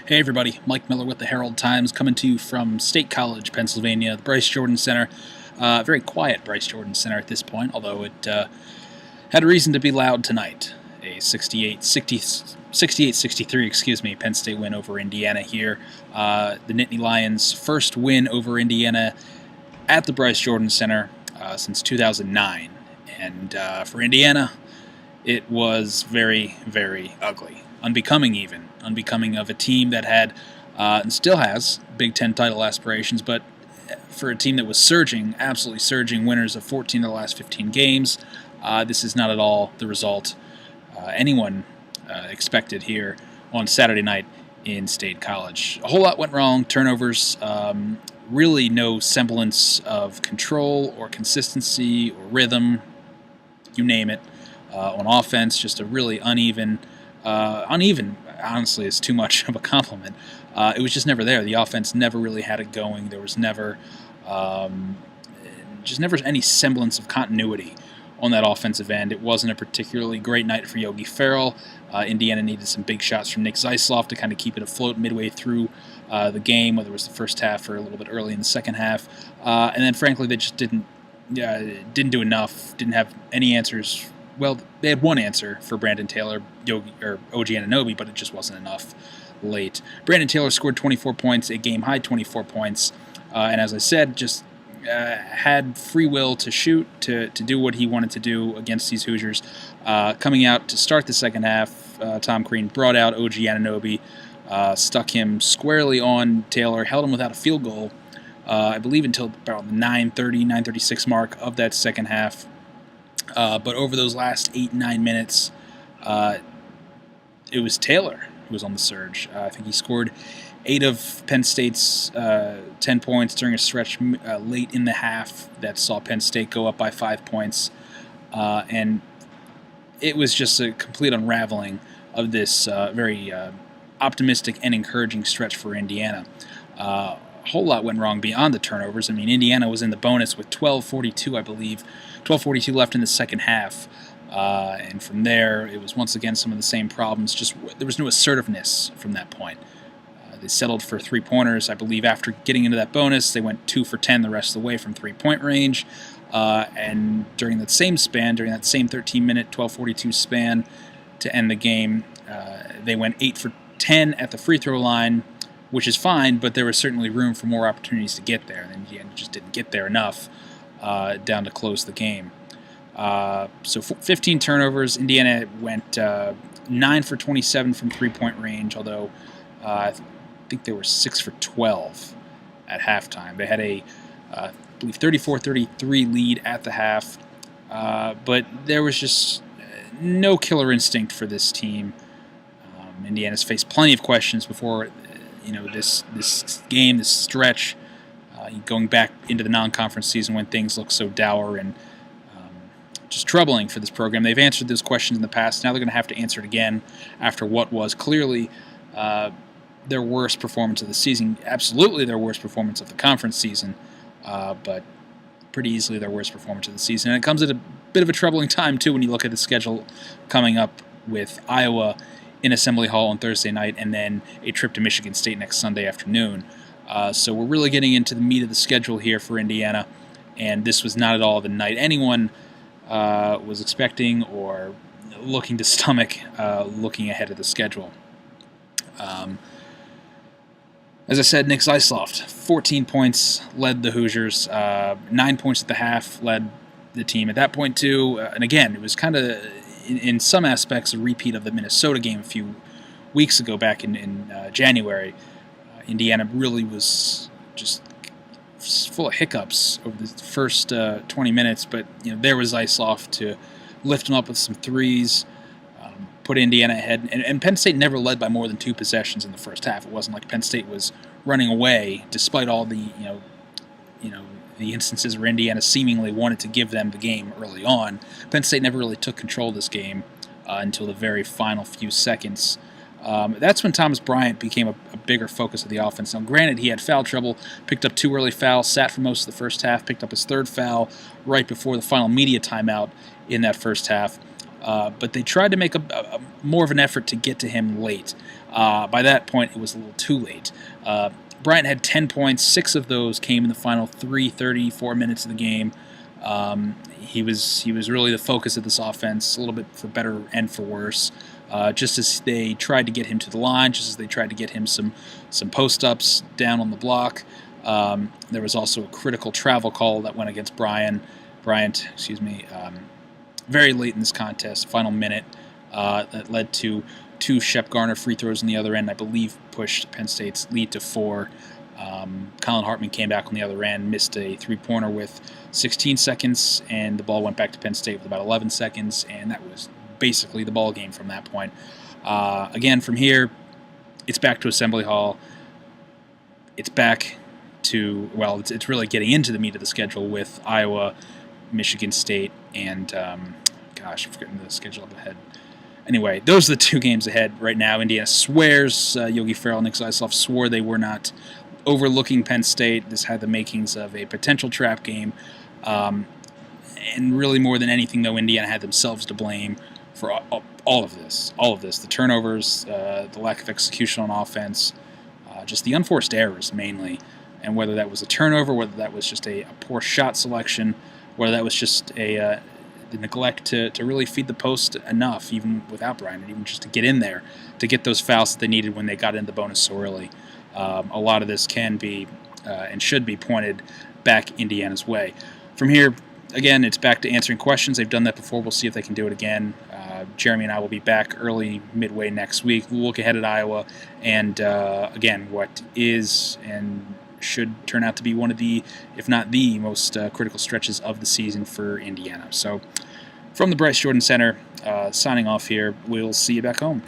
Hey everybody, Mike Miller with the Herald Times coming to you from State College, Pennsylvania, the Bryce Jordan Center. Very quiet Bryce Jordan Center at this point, although it had a reason to be loud tonight. A 68-63, Penn State win over Indiana here. The Nittany Lions' first win over Indiana at the Bryce Jordan Center since 2009. And for Indiana, it was very, very ugly. Unbecoming of a team that had and still has Big Ten title aspirations, but for a team that was surging, absolutely surging, winners of 14 of the last 15 games, this is not at all the result anyone expected here on Saturday night in State College. A whole lot went wrong, turnovers, really no semblance of control or consistency or rhythm, you name it. On offense, just a really uneven, honestly, is too much of a compliment. It was just never there. The offense never really had it going. There was never any semblance of continuity on that offensive end. It wasn't a particularly great night for Yogi Ferrell. Indiana needed some big shots from Nick Zeisloft to kind of keep it afloat midway through the game, whether it was the first half or a little bit early in the second half. And then, frankly, they just didn't do enough, didn't have any answers. Well, they had one answer for Brandon Taylor, OG Anunoby, but it just wasn't enough late. Brandon Taylor scored 24 points, a game-high 24 points, and as I said, just had free will to shoot, to do what he wanted to do against these Hoosiers. Coming out to start the second half, Tom Crean brought out OG Anunoby, stuck him squarely on Taylor, held him without a field goal, I believe until about the 9:36 mark of that second half. But over those last 8-9 minutes, it was Taylor who was on the surge. I think he scored 8 of Penn State's 10 points during a stretch late in the half that saw Penn State go up by 5 points. And it was just a complete unraveling of this very optimistic and encouraging stretch for Indiana. A whole lot went wrong beyond the turnovers. I mean, Indiana was in the bonus with 12:42, I believe. 12:42 left in the second half. And from there, it was once again some of the same problems. Just there was no assertiveness from that point. They settled for three-pointers. I believe after getting into that bonus, they went 2 for 10 the rest of the way from three-point range. And during that same span, during that same 13-minute, 12:42 span to end the game, they went 8 for 10 at the free throw line, which is fine, but there was certainly room for more opportunities to get there. And Indiana just didn't get there enough down to close the game. So 15 turnovers. Indiana went 9 for 27 from three-point range, although I think they were 6 for 12 at halftime. They had a, I believe, 34-33 lead at the half, but there was just no killer instinct for this team. Indiana's faced plenty of questions before, this game, this stretch, going back into the non-conference season when things look so dour and just troubling for this program. They've answered those questions in the past. Now they're going to have to answer it again after what was clearly their worst performance of the season. Absolutely their worst performance of the conference season, but pretty easily their worst performance of the season. And it comes at a bit of a troubling time, too, when you look at the schedule coming up with Iowa in Assembly Hall on Thursday night and then a trip to Michigan State next Sunday afternoon. So we're really getting into the meat of the schedule here for Indiana, and this was not at all the night anyone was expecting or looking to stomach looking ahead of the schedule. As I said, Nick Zeisloft, 14 points, led the Hoosiers. 9 points at the half, led the team at that point, too. And again, it was kind of, in some aspects, a repeat of the Minnesota game a few weeks ago back in January. Indiana really was just full of hiccups over the first 20 minutes, but there was Zeisloft to lift them up with some threes, put Indiana ahead. And Penn State never led by more than 2 possessions in the first half. It wasn't like Penn State was running away, despite all the the instances where Indiana seemingly wanted to give them the game early on. Penn State never really took control of this game until the very final few seconds. That's when Thomas Bryant became a bigger focus of the offense. Now, granted, he had foul trouble, picked up 2 early fouls, sat for most of the first half, picked up his 3rd foul right before the final media timeout in that first half. but they tried to make a more of an effort to get to him late. By that point, it was a little too late. Bryant had 10 points. 6 of those came in the final 34 minutes of the game. He was really the focus of this offense, a little bit for better and for worse. Just as they tried to get him to the line, just as they tried to get him some post-ups down on the block, there was also a critical travel call that went against Bryant, very late in this contest, final minute, that led to 2 Shep Garner free throws on the other end, I believe pushed Penn State's lead to 4. Colin Hartman came back on the other end, missed a three-pointer with 16 seconds, and the ball went back to Penn State with about 11 seconds, and that was basically the ball game from that point. Again, from here, it's back to Assembly Hall. It's back to, well, it's really getting into the meat of the schedule with Iowa, Michigan State, and, I'm forgetting the schedule up ahead. Anyway, those are the 2 games ahead right now. Indiana swears, Yogi Ferrell, Nick Zeisloff swore they were not overlooking Penn State. This had the makings of a potential trap game. And really more than anything, though, Indiana had themselves to blame for all of this. The turnovers, the lack of execution on offense, just the unforced errors mainly. And whether that was a turnover, whether that was just a poor shot selection, whether that was just the neglect to really feed the post enough, even without Bryant, even just to get in there, to get those fouls that they needed when they got into the bonus so early. A lot of this can be and should be pointed back Indiana's way. From here, again, it's back to answering questions. They've done that before. We'll see if they can do it again. Jeremy and I will be back early, midway next week. We'll look ahead at Iowa and, again, what is and should turn out to be one of the, if not the most critical stretches of the season for Indiana. So from the Bryce Jordan Center, signing off here. We'll see you back home.